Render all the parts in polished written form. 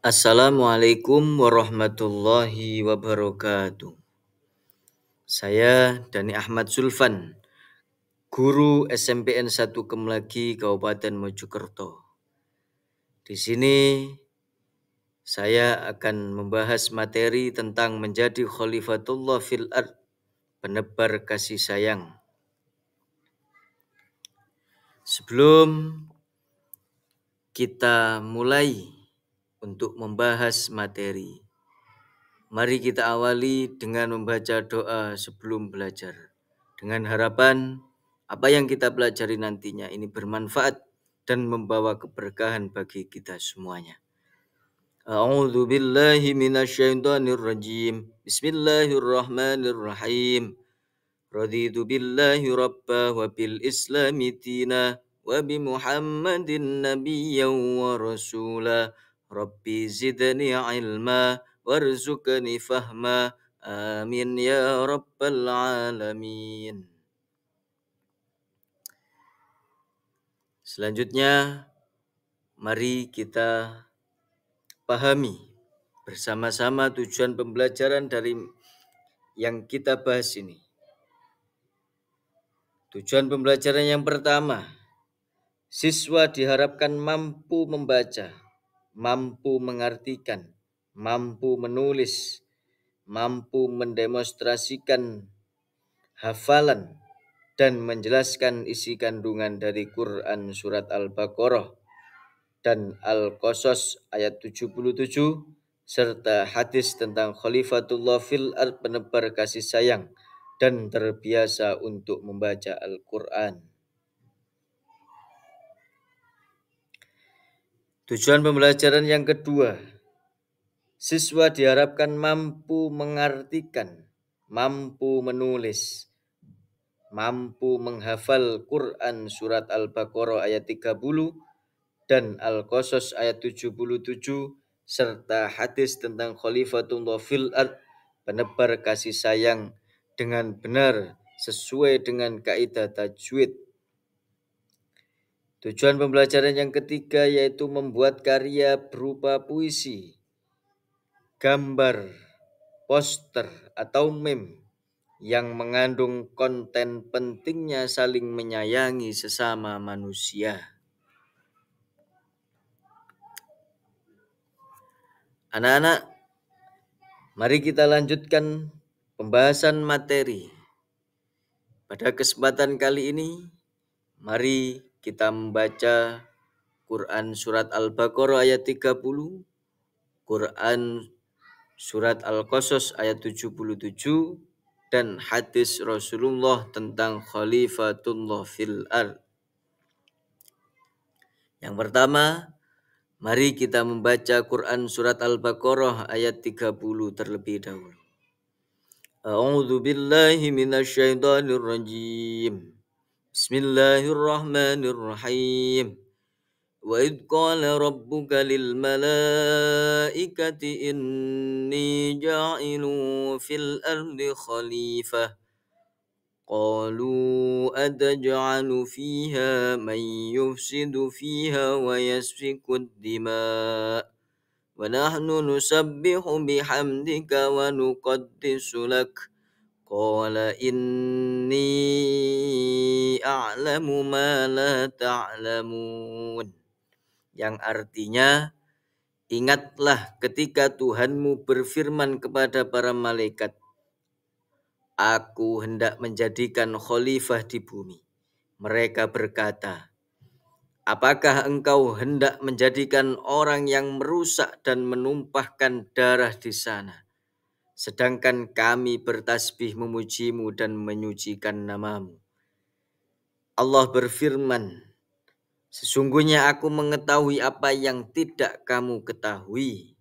Assalamualaikum warahmatullahi wabarakatuh. Saya Dani Ahmad Zulfan, guru SMPN 1 Kemlagi Kabupaten Mojokerto. Di sini saya akan membahas materi tentang menjadi khalifatullah fil ard, penebar kasih sayang. Sebelum kita mulai untuk membahas materi, mari kita awali dengan membaca doa sebelum belajar. Dengan harapan apa yang kita pelajari nantinya ini bermanfaat dan membawa keberkahan bagi kita semuanya. A'udzu billahi minasyaitonir rajim. Bismillahirrahmanirrahim. Raditu billahi rabba wa bil islami tina wa bi Muhammadin nabiyyan wa rasula. Rabbi zidni ilma warzuqni fahma. Amin ya rabbal alamin. Selanjutnya, mari kita pahami bersama-sama tujuan pembelajaran dari yang kita bahas ini. Tujuan pembelajaran yang pertama, siswa diharapkan mampu membaca, mampu mengartikan, mampu menulis, mampu mendemonstrasikan hafalan, dan menjelaskan isi kandungan dari Quran Surat Al-Baqarah dan Al-Qasas ayat 77 serta hadis tentang Khalifatullah fil ard, penebar kasih sayang dan terbiasa untuk membaca Al-Quran. Tujuan pembelajaran yang kedua, siswa diharapkan mampu mengartikan, mampu menulis, mampu menghafal Quran Surat Al-Baqarah ayat 30 dan Al-Qasas ayat 77 serta hadis tentang Khalifatullah fil ard, penebar kasih sayang dengan benar sesuai dengan kaidah tajwid. Tujuan pembelajaran yang ketiga yaitu membuat karya berupa puisi, gambar, poster atau meme yang mengandung konten pentingnya saling menyayangi sesama manusia. Anak-anak, mari kita lanjutkan pembahasan materi. Pada kesempatan kali ini, mari kita membaca Quran Surat Al-Baqarah ayat 30, Quran Surat Al-Qasas ayat 77, dan hadis Rasulullah tentang Khalifatullah fil ard. Yang pertama, mari kita membaca Quran Surat Al-Baqarah ayat 30 terlebih dahulu. A'udzu billahi minasyaitonir rajim. Bismillahirrahmanirrahim. Wa idh qala rabbuka lil malaikati inni ja'ilun fil ardi khalifah. Qalu ataj'alu fiha man yufsidu fiha wa yasfiku ad-dima' wa nahnu nusabbihu bihamdika wa nuqaddisu lak. Qala inni a'lamu ma la ta'lamun. Yang artinya, ingatlah ketika Tuhanmu berfirman kepada para malaikat, Aku hendak menjadikan khalifah di bumi. Mereka berkata, apakah engkau hendak menjadikan orang yang merusak dan menumpahkan darah di sana? Sedangkan kami bertasbih memujimu dan menyucikan namamu. Allah berfirman, sesungguhnya aku mengetahui apa yang tidak kamu ketahui.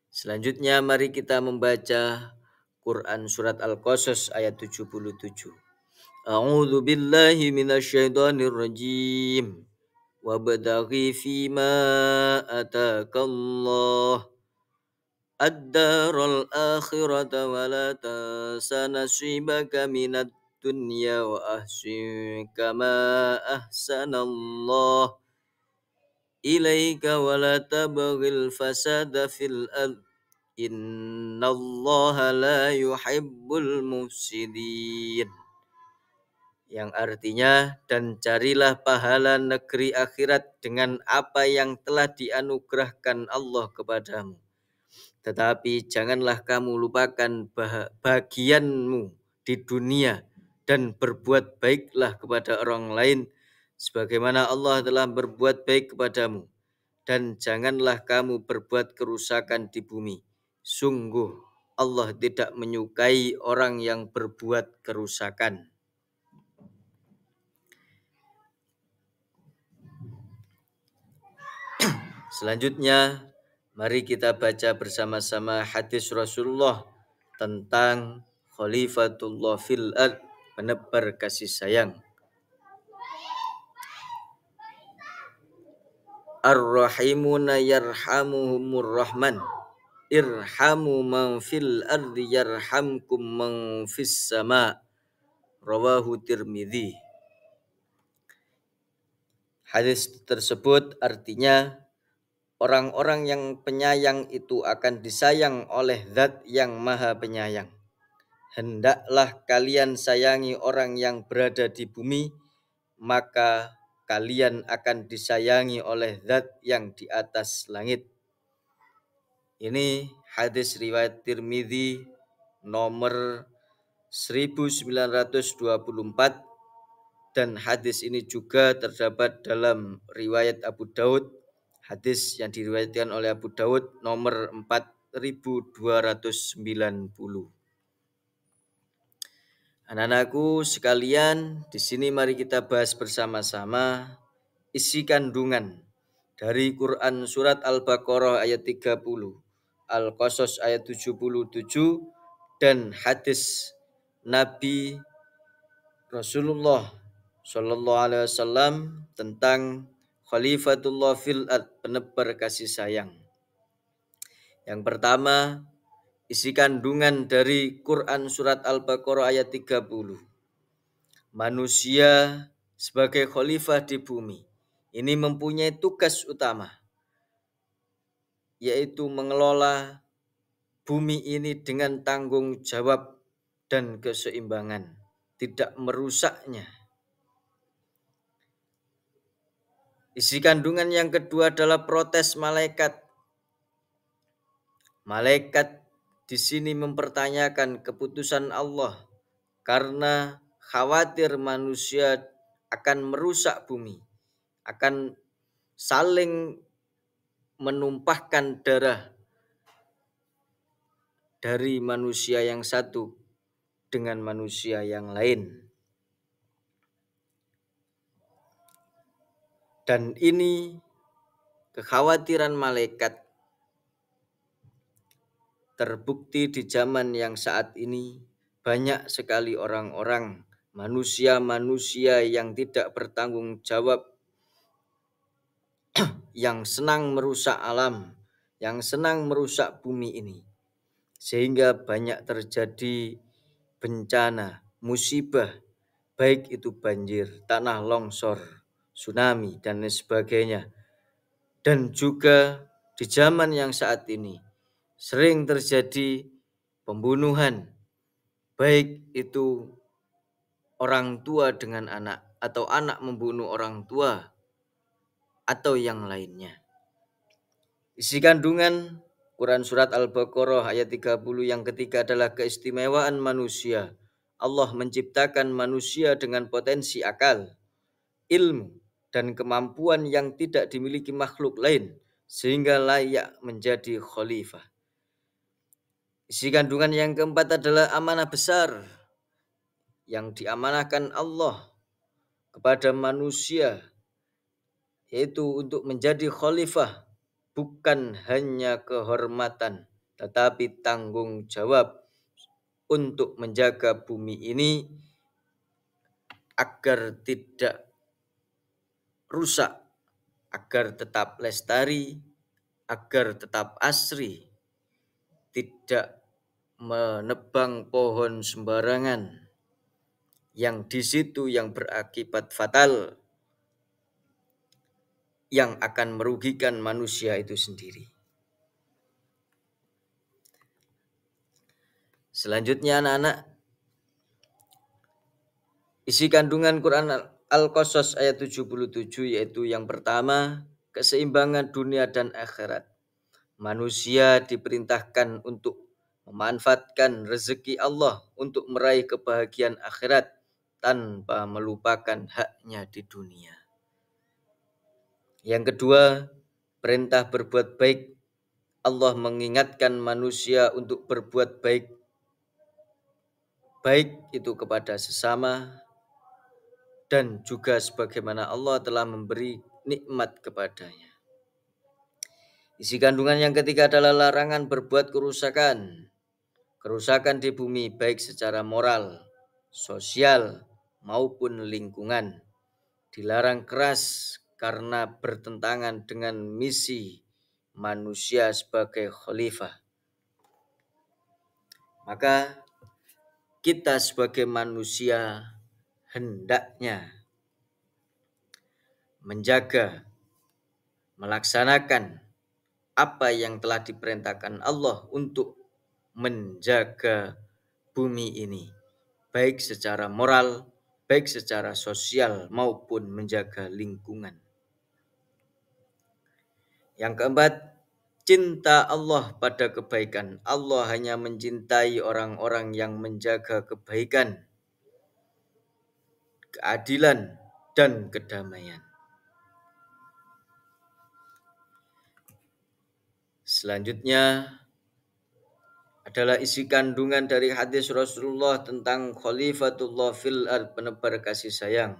Selanjutnya mari kita membaca Quran Surat Al-Qasas ayat 77. A'udzu billahi minasyaitonir rajim. Wabtaghi fima atakallah ad-daral akhirata wa la tansa nasibaka minad dunya wa ahsin kama ahsanallah ilaika wa la tabghil fasada fil ard innallaha la yuhibbul mufsidin. Yang artinya, dan carilah pahala negeri akhirat dengan apa yang telah dianugerahkan Allah kepadamu. Tetapi janganlah kamu lupakan bagianmu di dunia dan berbuat baiklah kepada orang lain sebagaimana Allah telah berbuat baik kepadamu. Dan janganlah kamu berbuat kerusakan di bumi. Sungguh Allah tidak menyukai orang yang berbuat kerusakan. Selanjutnya, mari kita baca bersama-sama hadis Rasulullah tentang Khalifatullah fil ard, penebar kasih sayang. Ar-rahimuna yarhamuhumur rahman. Irhamu man fil ardi yarhamkum man fis sama. Rawahu Tirmidzi. Hadis tersebut artinya, orang-orang yang penyayang itu akan disayang oleh Zat yang Maha Penyayang. Hendaklah kalian sayangi orang yang berada di bumi, maka kalian akan disayangi oleh Zat yang di atas langit. Ini hadis riwayat Tirmidzi nomor 1924, dan hadis ini juga terdapat dalam riwayat Abu Daud, hadis yang diriwayatkan oleh Abu Daud nomor 4290. Anak-anakku sekalian, di sini mari kita bahas bersama-sama isi kandungan dari Quran surat Al-Baqarah ayat 30, Al-Qasas ayat 77, dan hadis Nabi Rasulullah Shallallahu Alaihi Wasallam tentang Khalifatullah fil ard, penebar kasih sayang. Yang pertama, isi kandungan dari Quran surat Al-Baqarah ayat 30. Manusia sebagai khalifah di bumi ini mempunyai tugas utama, yaitu mengelola bumi ini dengan tanggung jawab dan keseimbangan, tidak merusaknya. Isi kandungan yang kedua adalah protes malaikat. Malaikat di sini mempertanyakan keputusan Allah karena khawatir manusia akan merusak bumi, akan saling menumpahkan darah dari manusia yang satu dengan manusia yang lain. Dan ini kekhawatiran malaikat terbukti di zaman yang saat ini. Banyak sekali orang-orang, manusia-manusia yang tidak bertanggung jawab, yang senang merusak alam, yang senang merusak bumi ini. Sehingga banyak terjadi bencana, musibah, baik itu banjir, tanah longsor, tsunami, dan lain sebagainya. Dan juga di zaman yang saat ini sering terjadi pembunuhan, baik itu orang tua dengan anak, atau anak membunuh orang tua, atau yang lainnya. Isi kandungan Quran surat Al-Baqarah ayat 30 yang ketiga adalah keistimewaan manusia. Allah menciptakan manusia dengan potensi akal, ilmu, dan kemampuan yang tidak dimiliki makhluk lain, sehingga layak menjadi khalifah. Isi kandungan yang keempat adalah amanah besar yang diamanahkan Allah kepada manusia, yaitu untuk menjadi khalifah, bukan hanya kehormatan, tetapi tanggung jawab untuk menjaga bumi ini agar tidak rusak, agar tetap lestari, agar tetap asri, tidak menebang pohon sembarangan yang di situ yang berakibat fatal, yang akan merugikan manusia itu sendiri. Selanjutnya anak-anak, isi kandungan Quran Al-Qasas ayat 77 yaitu yang pertama, keseimbangan dunia dan akhirat. Manusia diperintahkan untuk memanfaatkan rezeki Allah untuk meraih kebahagiaan akhirat tanpa melupakan haknya di dunia. Yang kedua, perintah berbuat baik. Allah mengingatkan manusia untuk berbuat baik itu kepada sesama dan juga sebagaimana Allah telah memberi nikmat kepadanya. Isi kandungan yang ketiga adalah larangan berbuat kerusakan. Kerusakan di bumi baik secara moral, sosial, maupun lingkungan. Dilarang keras karena bertentangan dengan misi manusia sebagai khalifah. Maka kita sebagai manusia hendaknya menjaga, melaksanakan apa yang telah diperintahkan Allah untuk menjaga bumi ini, baik secara moral, baik secara sosial, maupun menjaga lingkungan. Yang keempat, cinta Allah pada kebaikan. Allah hanya mencintai orang-orang yang menjaga kebaikan, keadilan, dan kedamaian. Selanjutnya adalah isi kandungan dari hadis Rasulullah tentang Khalifatullah fil ard, penebar kasih sayang.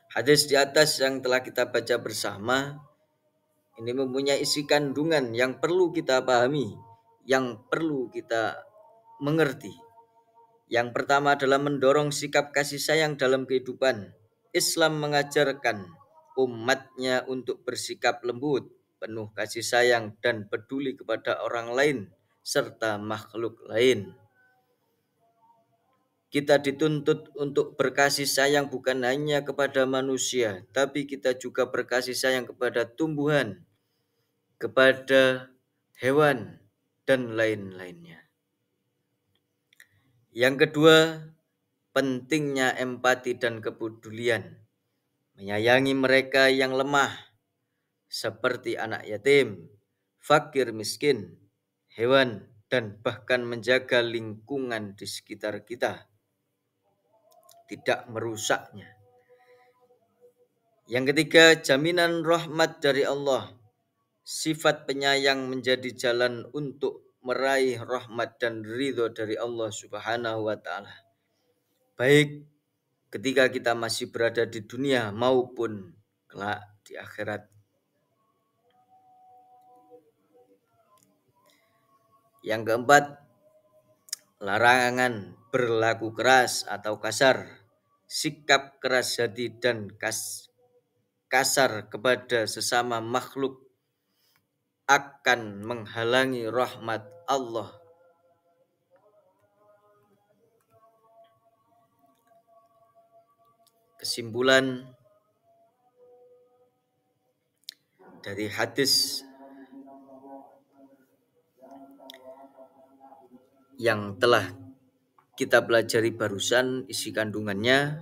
Hadis di atas yang telah kita baca bersama ini mempunyai isi kandungan yang perlu kita pahami, yang perlu kita mengerti. Yang pertama adalah mendorong sikap kasih sayang dalam kehidupan. Islam mengajarkan umatnya untuk bersikap lembut, penuh kasih sayang dan peduli kepada orang lain serta makhluk lain. Kita dituntut untuk berkasih sayang bukan hanya kepada manusia, tapi kita juga berkasih sayang kepada tumbuhan, kepada hewan, dan lain-lainnya. Yang kedua, pentingnya empati dan kepedulian. Menyayangi mereka yang lemah, seperti anak yatim, fakir miskin, hewan, dan bahkan menjaga lingkungan di sekitar kita, tidak merusaknya. Yang ketiga, jaminan rahmat dari Allah. Sifat penyayang menjadi jalan untuk meraih rahmat dan ridho dari Allah Subhanahu wa ta'ala, baik ketika kita masih berada di dunia maupun kelak di akhirat. Yang keempat, larangan berlaku keras atau kasar. Sikap keras hati dan kasar kepada sesama makhluk akan menghalangi rahmat Allah. Kesimpulan dari hadis yang telah kita pelajari barusan, isi kandungannya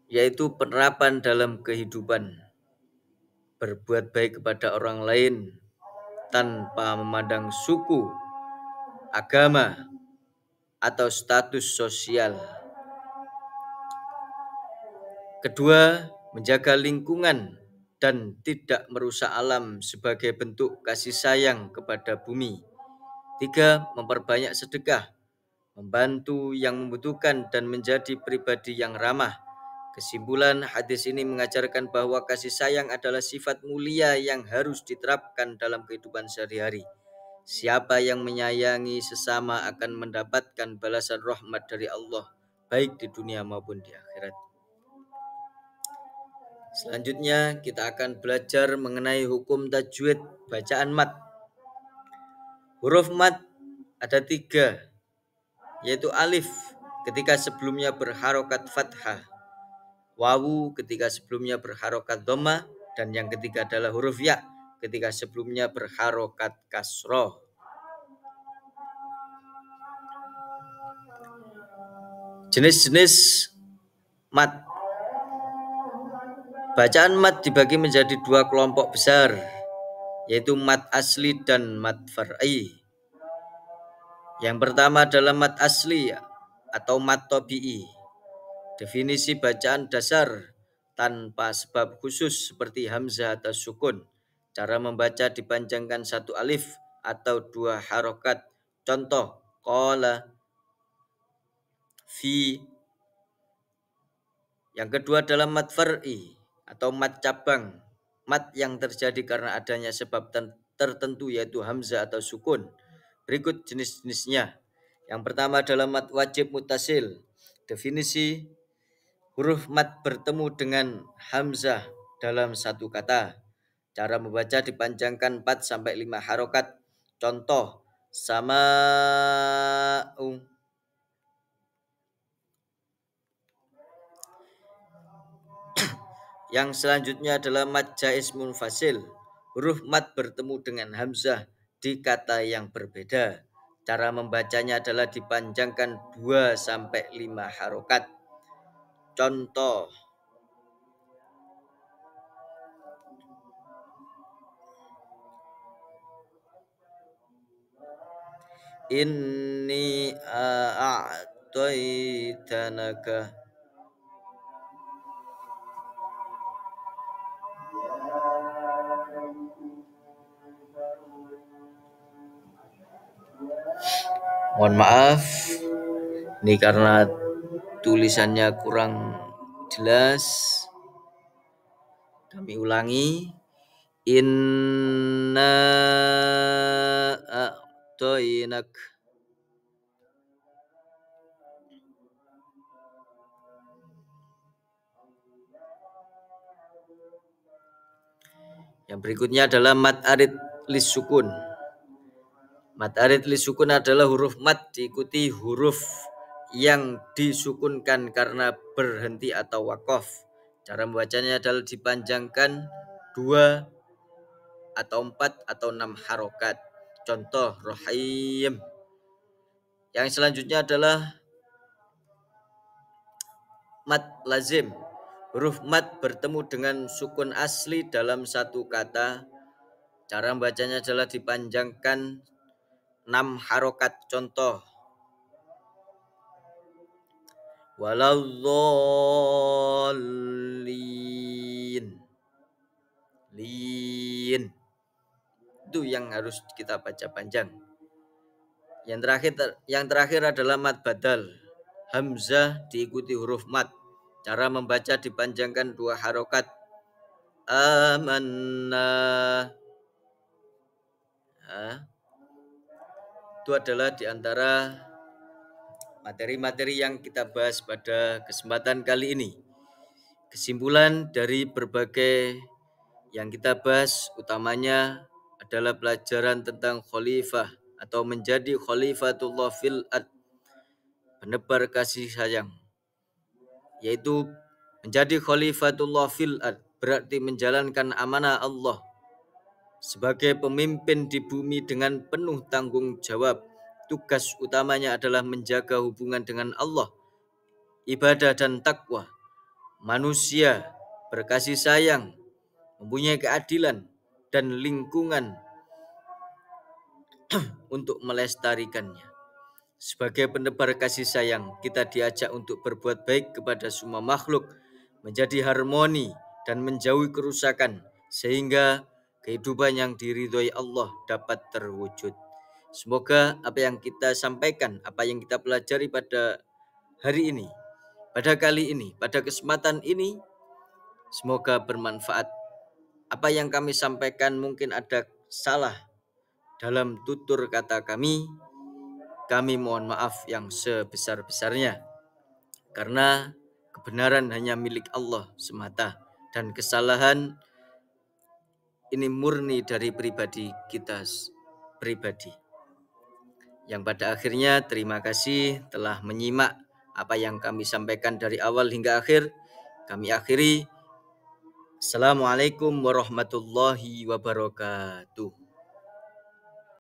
yaitu penerapan dalam kehidupan, berbuat baik kepada orang lain tanpa memandang suku, agama, atau status sosial. Kedua, menjaga lingkungan dan tidak merusak alam sebagai bentuk kasih sayang kepada bumi. Tiga, memperbanyak sedekah, membantu yang membutuhkan dan menjadi pribadi yang ramah. Kesimpulan, hadis ini mengajarkan bahwa kasih sayang adalah sifat mulia yang harus diterapkan dalam kehidupan sehari-hari. Siapa yang menyayangi sesama akan mendapatkan balasan rahmat dari Allah, baik di dunia maupun di akhirat. Selanjutnya kita akan belajar mengenai hukum tajwid bacaan mat. Huruf mat ada 3, yaitu alif ketika sebelumnya berharokat fathah, wawu ketika sebelumnya berharokat dhamma, dan yang ketiga adalah huruf ya ketika sebelumnya berharokat kasroh. Jenis-jenis mat. Bacaan mat dibagi menjadi dua kelompok besar, yaitu mat asli dan mat far'i. Yang pertama adalah mat asli atau mat tabi'i. Definisi bacaan dasar tanpa sebab khusus seperti hamzah atau sukun. Cara membaca dipanjangkan satu alif atau dua harokat. Contoh, qala, fi. Yang kedua adalah mat far'i atau mat cabang. Mat yang terjadi karena adanya sebab tertentu yaitu hamzah atau sukun. Berikut jenis-jenisnya. Yang pertama adalah mat wajib mutasil. Definisi: huruf mat bertemu dengan hamzah dalam satu kata. Cara membaca dipanjangkan 4 sampai 5 harokat. Contoh, sama'u. Yang selanjutnya adalah mat jaiz munfasil. Huruf mat bertemu dengan hamzah di kata yang berbeda. Cara membacanya adalah dipanjangkan 2 sampai 5 harokat. Contoh, inni a'taitanaka. Mohon maaf, ini karena tulisannya kurang jelas. Kami ulangi. Inna a'tainak. Yang berikutnya adalah mat arid lis sukun. Mat arid lis sukun adalah huruf mat diikuti huruf yang disukunkan karena berhenti atau wakof. Cara membacanya adalah dipanjangkan 2 atau 4 atau 6 harokat. Contoh, rohim. Yang selanjutnya adalah mat lazim. Huruf mat bertemu dengan sukun asli dalam satu kata. Cara membacanya adalah dipanjangkan 6 harokat. Contoh, waladzallin. Lin. Itu yang harus kita baca panjang. Yang terakhir adalah mat badal. Hamzah diikuti huruf mat. Cara membaca dipanjangkan 2 harokat. Amanna. Itu adalah diantara materi-materi yang kita bahas pada kesempatan kali ini. Kesimpulan dari berbagai yang kita bahas utamanya adalah pelajaran tentang khalifah atau menjadi khalifatullah fil ard, penebar kasih sayang. Yaitu menjadi khalifatullah fil ard berarti menjalankan amanah Allah sebagai pemimpin di bumi dengan penuh tanggung jawab. Tugas utamanya adalah menjaga hubungan dengan Allah, ibadah dan takwa. Manusia berkasih sayang, mempunyai keadilan dan lingkungan untuk melestarikannya. Sebagai penebar kasih sayang, kita diajak untuk berbuat baik kepada semua makhluk, menjadi harmoni dan menjauhi kerusakan, sehingga kehidupan yang diridhoi Allah dapat terwujud. Semoga apa yang kita sampaikan, apa yang kita pelajari pada hari ini, pada kali ini, pada kesempatan ini, semoga bermanfaat. Apa yang kami sampaikan mungkin ada salah dalam tutur kata kami mohon maaf yang sebesar-besarnya. Karena kebenaran hanya milik Allah semata dan kesalahan ini murni dari pribadi kita pribadi. Yang pada akhirnya terima kasih telah menyimak apa yang kami sampaikan dari awal hingga akhir. Kami akhiri. Assalamualaikum warahmatullahi wabarakatuh.